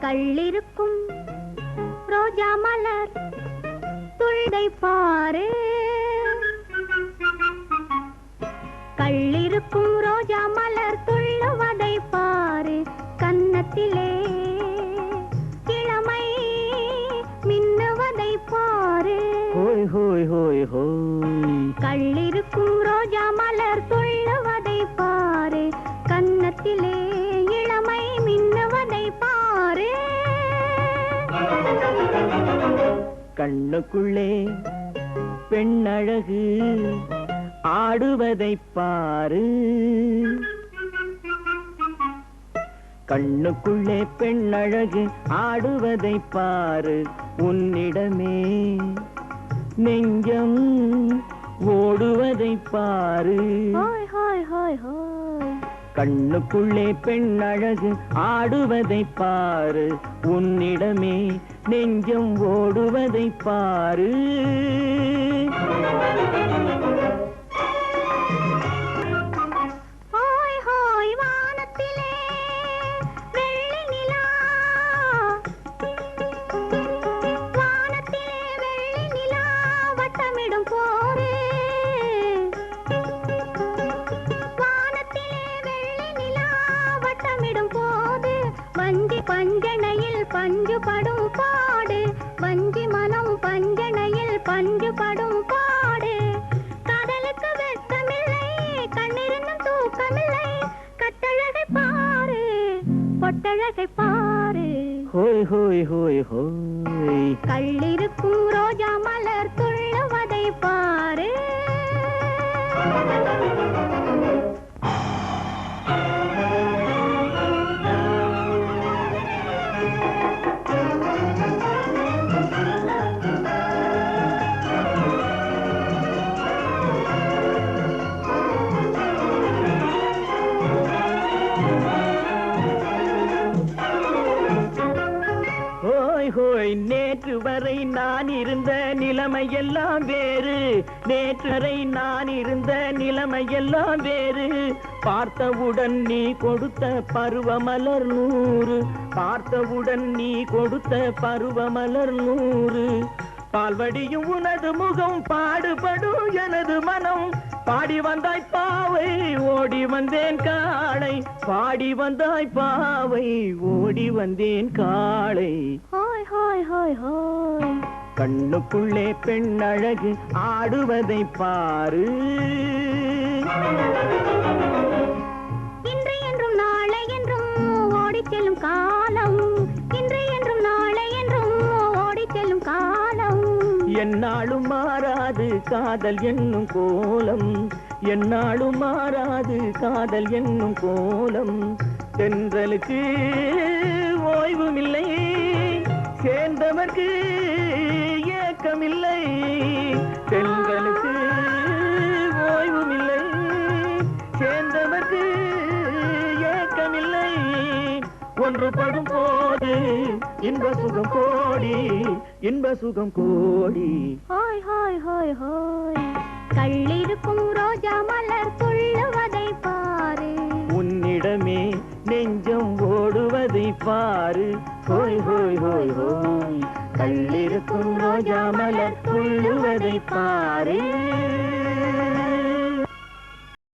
கள்ளிருக்கும் ரோஜா மலர் துள்தை பாரு, கள்ளிருக்கும் ரோஜா மலர் துள்ளுவதை பாரு, கன்னத்திலே இளமை மின்னுவதை பாரு. ஹோய் ஹோய் ஹோய் ஹோய். கள்ளிருக்கும் ரோஜா மலர் துள்ளுவதை பாரு, கன்னத்திலே இளமை மின்னுவதை பாரு. கண்ணுக்குள்ளே பெண்ணழகு ஆடுவதை பாரு, கண்ணுக்குள்ளே பெண்ணழகு ஆடுவதை பாரு, உன்னிடமே நெஞ்சம் ஓடுவதை பாரு. ஹோய் ஹோய் ஹோய் ஹோய். கண்ணுக்குள்ளே பெண்ணழகு ஆடுவதை பாரு, உன்னிடமே நெஞ்சம் ஓடுவதை பாரு. ஹோய் ஹோய் வானத்திலே வெள்ளி நிலா, வானத்திலே வெள்ளி நிலா வட்டமிடும் போது, வானத்திலே வெள்ளி நிலா வட்டமிடும் போது, வஞ்சி பஞ்சனையில் பஞ்சுபடும் பாடு, வஞ்சி மனம் பஞ்சனையில் பஞ்சுபடும் பாடு. காதலுக்கு வெட்கமில்லை, கண்ணிருந்தும் தூக்கமில்லை, கட்டழகை பாரு, பொட்டழகை பாரு. ஹோய் ஹோய் ஹோய் ஹோய். கள்ளிருக்கும் ரோஜா மலர் துள்ளுவதை பாரு. ஹோய் ஹோய். நேற்று வரை நான் இருந்த நிலைமையெல்லாம் வேறு, நேற்று வரை நான் இருந்த நிலைமையெல்லாம் வேறு, பார்த்தவுடன் நீ கொடுத்த பருவமலர் 100, பார்த்தவுடன் நீ கொடுத்த பருவமலர் 100, பால்வடியும் உனது முகம் பாடுபடும் எனது மனம், பாடி வந்தாய் பாவை ஓடி வந்தேன் காளை, பாடி வந்தாய் பாவை ஓடி வந்தேன் காளை. ஹோய் ஹோய் ஹோய் ஹோய். கண்ணுக்குள்ளே பெண்ணழகு ஆடுவதை பாரு, இன்று என்றும் நாளை என்றும் ஓடிச் செல்லும் காலம், இன்று என்றும் நாளை என்றும் ஓடிச் செல்லும் காலம். என்னாலும் மாறாது காதல் என்னும் கோலம், என்னாலும் மாறாது காதல் என்னும் கோலம், தென்றலுக்கு ஓய்வுமில்லை, சேர்ந்தவர்க்கு ஏக்கமில்லை, தென்றலுக்கு ஓய்வுமில்லை, சேர்ந்தவர்க்கு ஏக்கமில்லை, ஒன்றுபடும் போது இன்ப சுகம் கோடி, இன்ப சுகம் கோடி. ஹோய் ஹோய் ஹோய் ஹோய். கள்ளிருக்கும் ரோஜா மலர் துள்ளுவதை பாரு, உன்னிடமே நெஞ்சம் ஓடுவதை பாரு. ஹோய் ஹோய் ஹோய் ஹோய். கள்ளிருக்கும் ரோஜா மலர் துள்ளுவதை பாரு.